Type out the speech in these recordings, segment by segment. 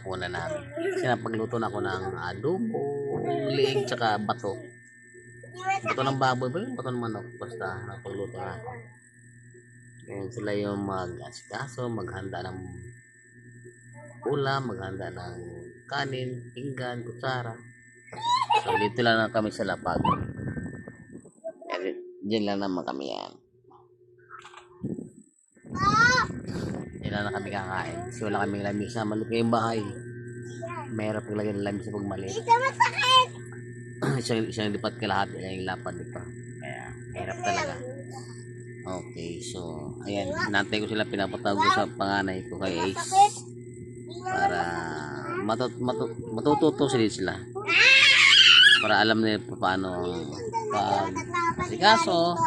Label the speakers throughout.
Speaker 1: hapunan namin. Kasi napagluto na ako ng adobo, liig, tsaka bato. Bato ng baboy ba yun? Bato ng manok. Basta napagluto na ako. Ngayon sila yung mag-asikaso, maghanda ng ulam, maghanda ng kanin, pinggan, kutsara. So dito lang na kami sa lapag. Diyan lang naman kami yan. Diyan lang na kami kakain. Kasi wala kaming lamis na maliit yung bahay. Mahirap paglagay ng lamis sa pagmalit. Isang lipat kalahati lang yung lapad dito. Kaya mahirap talaga. Okay, so ayan, nantay ko sila, pinapatawag ko sa panganay ko kay Ace para matututo sila para alam nila paano pag-asikaso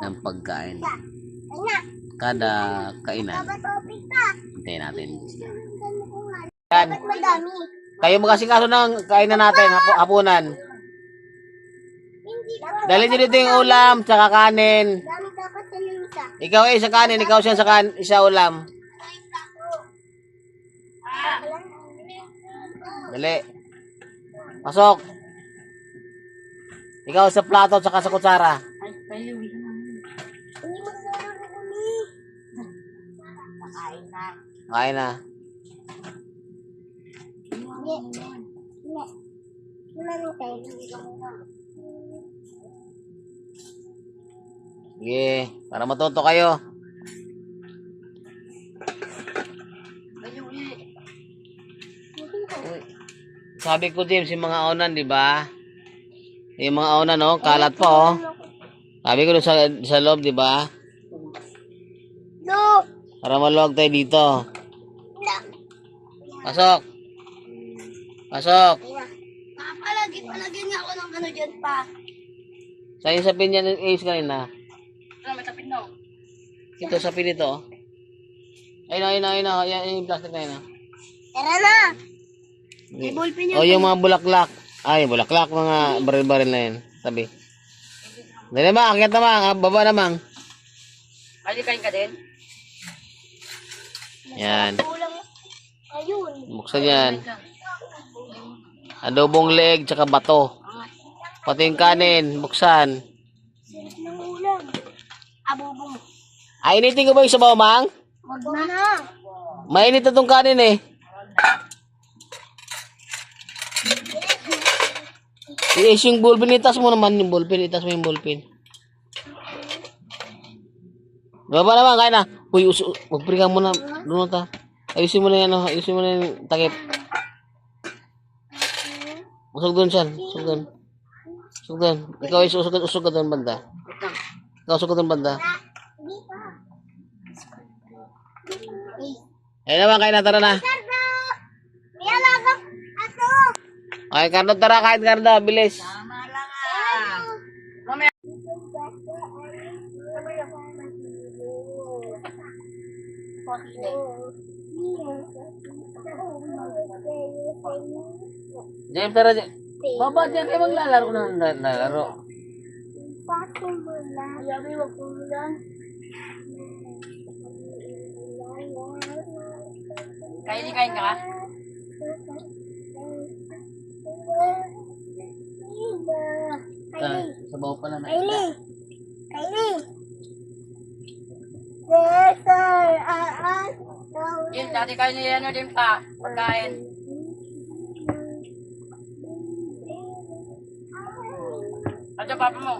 Speaker 1: ng pagkain kada kainan. Hintayin natin sila. Yan. Kayo mag-asikaso ng kainan natin, hapunan. Dali nyo dito yung ulam, tsaka kanin. Ikaw sa kanin, ikaw siya sa isa ulam. Dali. Pasok. Ikaw sa plato, tsaka sa kutsara. Kain na. Sige, para matuto kayo. Sabi ko, James, yung mga onan, di ba? Yung mga onan, no? Kalat pa, oh. Sabi ko sa loob, di ba? No. Para maluwag tayo dito. Pasok. Pasok.
Speaker 2: Palagyan nga ako ng ano dyan pa.
Speaker 1: Sa'yo sa pin yan, Ace, kanina.
Speaker 2: Ano, may tapin no?
Speaker 1: Ito sa pin ito, oh. Ayun. Yan yung plastic na yun, oh.
Speaker 2: Tara na. May ballpen yan.
Speaker 1: O, yung mga bulaklak. Ay, bulaklak, mga baril-baril na yun. Sabi. Dali naman, akyat naman. Baba naman.
Speaker 2: Alikain ka din?
Speaker 1: Yan.
Speaker 2: Ayun.
Speaker 1: Buksan yan. Adobong leeg, tsaka bato. Pati yung kanin, buksan.
Speaker 2: Sarap ng ulam. Abubong.
Speaker 1: Ay, initin ko ba yung sabaw, Mang?
Speaker 2: Wag na.
Speaker 1: Mainit na itong kanin, eh. I-ace yung ballpen, itas mo naman yung ballpen, itas mo yung ballpen. Baba naman, kaya na. Uy, magpringan mo na. Doon ta. Ayusin mo na yan, oh. Ayusin mo na yung takip. Usog doon siya. Usog doon. Usog doon. Ikaw ay usog ka doon banda. Ikaw usog ka doon banda. Ayun naman, kaya na, tara na. Okay, Cardo, tara, kahit Cardo, bilis.
Speaker 2: Tama lang ah. Mamaya.
Speaker 1: James, tara, James. Baba, dyan kayo maglalaro na lalaro.
Speaker 2: Kain ka?
Speaker 1: Sa bawah pa na.
Speaker 2: Kaili. Jim, dati kayo niya yan din pa. Pagkain. Ano papa mo?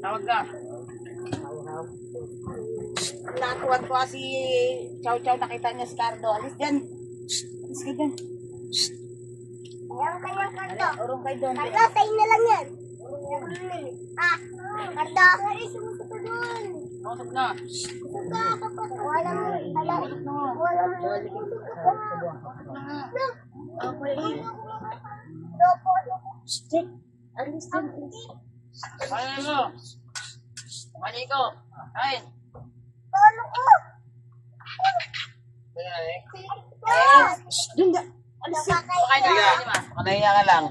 Speaker 2: Tawag ka. Natuwa si Chow Chow, nakita niya si Cardo. Alis dyan. Alis ka dyan.
Speaker 3: Ayan kanyang karto.
Speaker 2: Urong kayo doon.
Speaker 3: Karto, tayo na lang yan. Karto. Sumusok ka doon.
Speaker 2: Masok na.
Speaker 3: Susok ka, kapag walang
Speaker 2: Stick. Alis dyan. Kain mo. Kain ko. Kain.
Speaker 3: Paano ko?
Speaker 2: Doon ka. Alis ka. Kain na kain ma.
Speaker 1: Manahiya ka lang.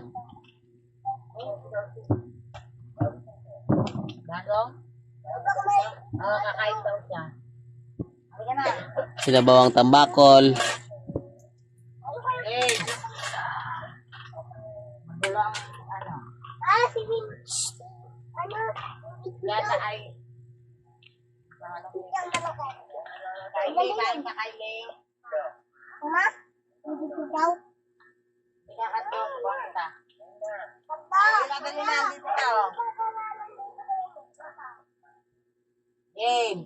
Speaker 2: Dadong? Kakain daw siya. Halika na.
Speaker 1: Sinabawang tambakol.
Speaker 3: Si Vin. Ano?
Speaker 2: Yata ay.
Speaker 3: Yung malaki.
Speaker 2: Kylie, kain ka, Kylie.
Speaker 3: Ma? Hindi ko daw.
Speaker 2: Pinakatok, basta.
Speaker 3: Papa.
Speaker 2: Pinadali na, dito na, oh. Game.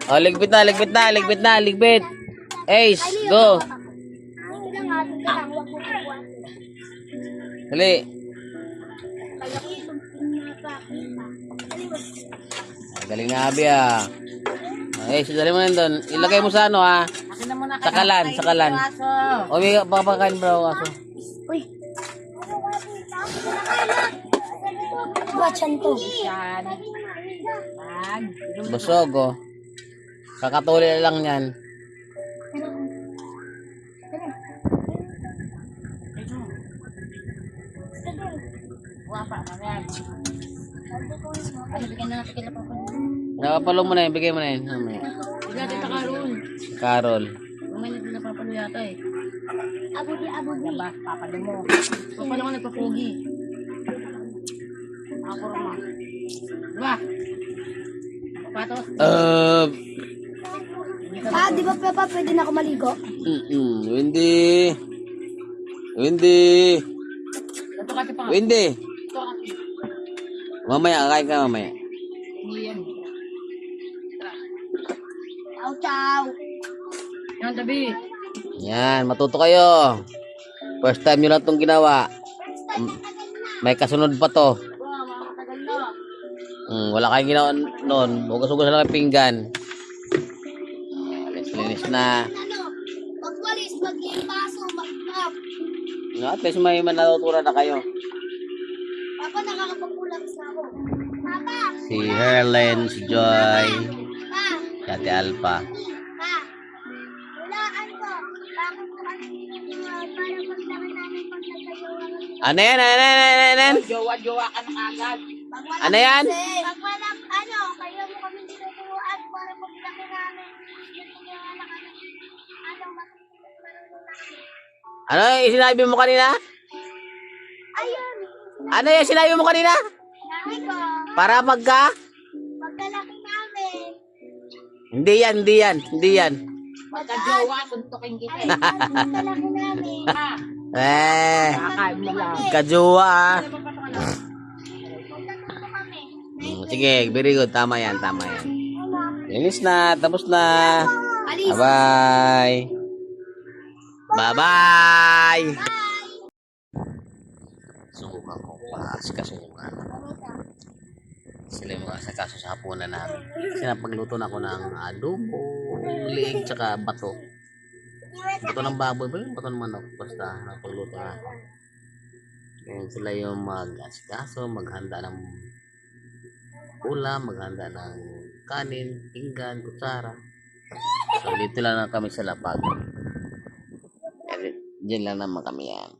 Speaker 1: Oh, ligpit na, ligpit na, ligpit na, ligpit. Ace, go.
Speaker 3: Hindi lang nga. Hindi lang. Huwag mo kukuha.
Speaker 1: Dali. Galing na, Abi, ah. Ace, dali mo na doon. Ilagay mo sa ano, ah.
Speaker 2: Akin na muna
Speaker 1: Sa kalan, sa kalan. O, may papakain, bro, kaso.
Speaker 3: Uy. Bachan to.
Speaker 2: Yan. Yan.
Speaker 1: Busog, oh. Kakatuli lang yan.
Speaker 2: Guwapa, yan. Ano, bigyan na natin kila Papa.
Speaker 1: Nakapalo mo na yun, bigay mo na yun. Mamaya.
Speaker 2: Bigyan natin sa Carol.
Speaker 1: Carol.
Speaker 2: Mamaya natin na papalo yata eh.
Speaker 3: Abubi, abubi.
Speaker 2: Diba? Papalo mo. Papalo ko nagpapugi. Ako rama. Diba? Papatos.
Speaker 3: Di ba Papa, pwede na ako maligo?
Speaker 1: Windy. Windy.
Speaker 2: Ito kasi pa.
Speaker 1: Windy.
Speaker 2: Ito kasi.
Speaker 1: Mamaya, kain ka mamaya.
Speaker 2: Hindi yan.
Speaker 3: Chow, chow.
Speaker 2: Yan, tabi.
Speaker 1: Yan, matuto kayo. First time nyo lang itong ginawa. May kasunod pa to.
Speaker 2: Wow, makakatagal na.
Speaker 1: Wala kayong ginawa noon. Hugas-hugas lang ang pinggan. Linis na.
Speaker 3: Ano? Magwalis, mag-ipaso, mag-up.
Speaker 1: At least may manatutunan na kayo.
Speaker 3: Papa, nakakapag-ulam sa ako. Papa!
Speaker 1: Si Herlen, si Joy,
Speaker 3: Pa!
Speaker 1: si Ate Alpha.
Speaker 3: Pa! Hulaan ko. Bakit ko kasi para paglaki namin pag nagkayawa.
Speaker 1: Ano yan? Ano yan? Ano yan?
Speaker 2: Jowa-jowa ka na kagad.
Speaker 1: Ano yan?
Speaker 3: Pag walang ano, kaya mo kami tinuturuan para paglaki namin. Tinuturuan na kami. Ano, matutulog na
Speaker 1: Ano yung sinabi mo kanina?
Speaker 3: Ayun!
Speaker 1: Ano yung sinabi mo kanina?
Speaker 3: Sabi ko,
Speaker 1: Para magka?
Speaker 3: pagkalaki namin.
Speaker 1: Hindi yan, hindi yan, hindi yan.
Speaker 2: Pagka-jowa, suntukin kita
Speaker 3: Ay,
Speaker 2: eh.
Speaker 3: pagkalaki namin.
Speaker 2: Ha?
Speaker 1: Eh,
Speaker 2: Kakain mo lang.
Speaker 1: kajuwa ah.
Speaker 3: Magkatuto kami.
Speaker 1: Sige, very good. Tama yan, tama yan. Linis na, tapos na.
Speaker 3: Alis.
Speaker 1: Bye-bye. Bye-bye. Subukan ko pa-asikaso yung ano. Sila yung mga asikaso sa hapunan namin. Kasi napagluto na ako ng adobo, liig, tsaka bato. Bato ng baboy ba yun? Bato ng manok. Basta napagluto na ako. Ngayon sila yung mag-asikaso, maghanda ng ulam, maghanda ng kanin, pinggan, kutsara. So dito lang na kami sa lapag. Diyan lang naman kami yan.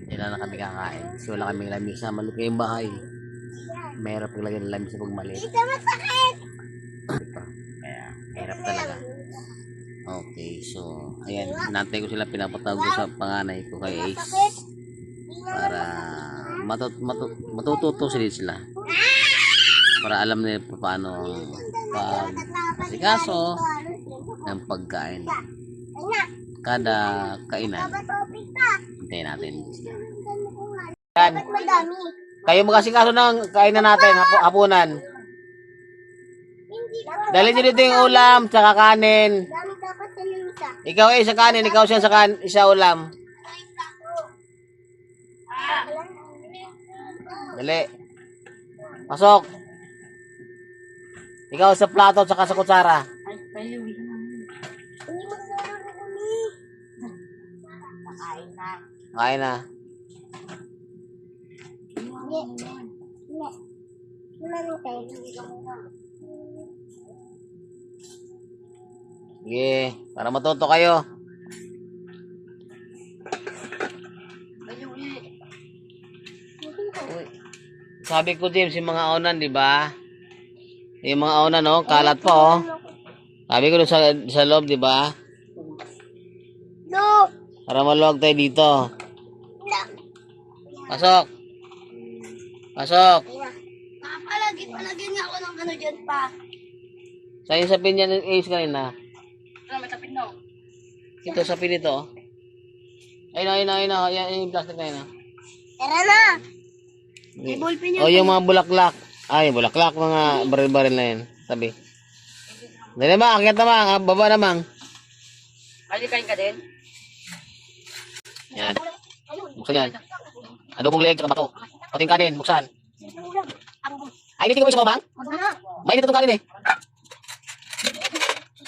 Speaker 1: Diyan lang na kami kakain. Kasi wala kaming lamis na malaki yung bahay. Mahirap paglagay ng lamis sa pagmaliit.
Speaker 3: Ito masakit.
Speaker 1: Kaya hirap talaga. Okay, so ayan, nantay ko sila, pinapatawag ko sa panganay ko kay Ace para matututo sila para alam nila paano ang pag-asikaso ng pagkain kada kainan. Hintayin natin. Yan.
Speaker 3: Madami.
Speaker 1: Kayo mag-asikaso ng kainan natin, hapunan.
Speaker 3: Hindi ko.
Speaker 1: Dali nyo dito yung ulam, tsaka kanin.
Speaker 3: Dami dapat sa limsa.
Speaker 1: Ikaw sa kanin, ikaw siya sa isa ulam. Dali. Pasok. Ikaw sa plato, tsaka sa kutsara.
Speaker 2: Ay, paliwi.
Speaker 3: Hindi magdaro kami.
Speaker 2: Makain na.
Speaker 1: Kain na.
Speaker 3: Hindi. Hindi. Kumain tayo.
Speaker 1: Sige, para matuto kayo. Sabi ko, James, yung mga aunan, di ba? Yung mga aunan, no? Kalat pa, oh. Sabi ko doon sa loob, di ba?
Speaker 3: No.
Speaker 1: Para maluwag tayo dito. Pasok. Pasok.
Speaker 3: Palagyan nga ako ng ano dyan pa.
Speaker 1: Saan yung sapin niya ng Ace kanina?
Speaker 2: Ano, may tapin no?
Speaker 1: Ito, sapin ito, oh. Ayun, yan yung plastic na yun, oh.
Speaker 3: Tara na. May ballpen
Speaker 1: O, yung mga bulaklak. Ay, bulaklak, mga baril-baril na yun. Sabi. Dali naman, akit naman, baba naman.
Speaker 2: Ay, kain ka din?
Speaker 1: Yan. Buksan yan. Adobong leeg, tsaka bato. Pati yung kanin, buksan. Ay, hindi ko isa mamang? May dito itong kanin eh.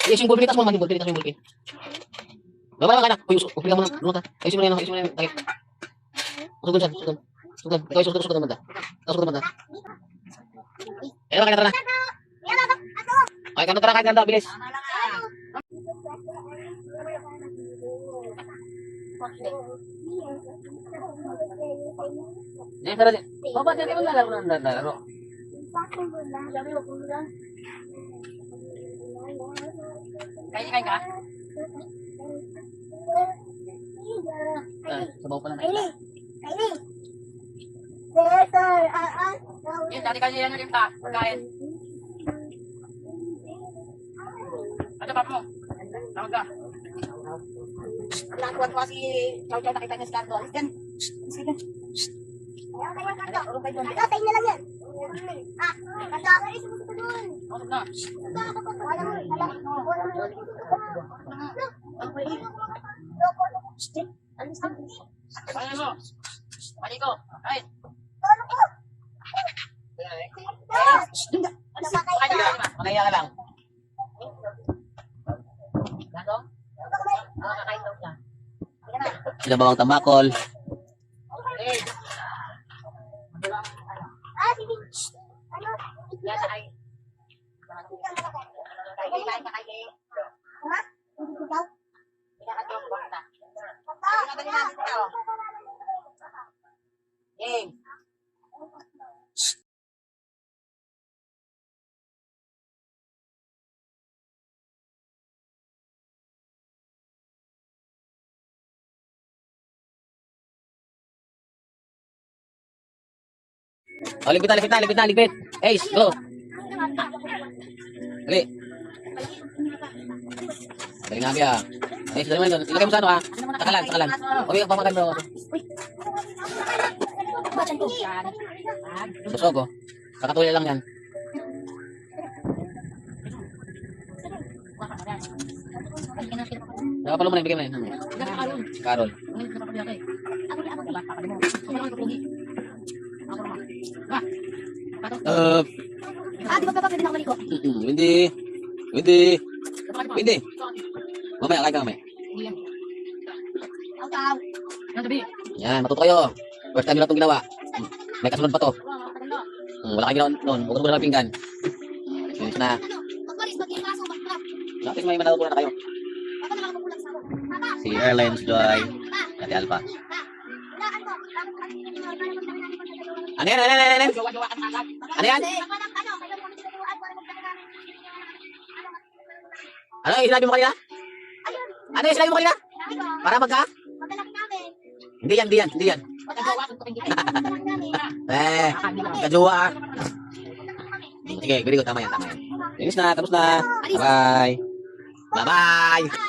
Speaker 1: Yes, yung ballpen, itas mo naman yung ballpen, itas mo yung ballpen. Baba naman kanak. Uy, upigan mo na. Ayusin mo na yan, ayusin mo na yan. Takip. Susugan siya, susugan. Susugan. Ikaw, susugan naman da. Susugan naman da. Ayun, kain na, tara na. Ay, kanto, tara, kain na, bilis. Diyan, tara, diyan. Baba, diyan, diyan, lalaro na, lalaro.
Speaker 2: Kain ka?
Speaker 1: Sabaw pa lang.
Speaker 2: Yun, dati kanina yan rin ta. Pagkain. Ano pa mo? Tawag ka. Natuwa si Chow Chow, nakita niya si Cardo. Alis dyan. Alis ka dyan.
Speaker 3: Tatay na lang yan. Tatay, sumusunod doon.
Speaker 2: Masok na. Paano mo? Pali ko. Ay.
Speaker 1: Manaya ka lang. Sila bawang tamakol.
Speaker 3: Sige. Ano?
Speaker 2: Yan ay.
Speaker 3: Ha? Hindi ko daw.
Speaker 1: Oh, ligpit na, ligpit. Ace, go. Dali. Dali nga, Bia. Ace, dali mo yun. Ilagay mo sa ano, ha? Takalan. Okay, pamakan mo. Busog, oh. Kakatuloy lang yan. Nakapalo mo na, ibigay mo na yun. Carol.
Speaker 3: Di ba pwede na ako maliko?
Speaker 1: Hindi. Mamaya, kain ka mamaya. Yan, matuto kayo. First time nyo na itong ginawa. May kasunod pa to. Wala kayong ginawa noon. Huwag mo na pinggan. Finish na. Lapit may manatutunan na kayo. Si Airlines Joy. Ate Alpha. Ano yan? Ano yan? Ano yung sinabi mo kanina? Ano yung sinabi mo kanina? Para magka? Hindi yan. Kajuwa. Sige, very good. Tama yan. Finish na, tapos na. Bye-bye.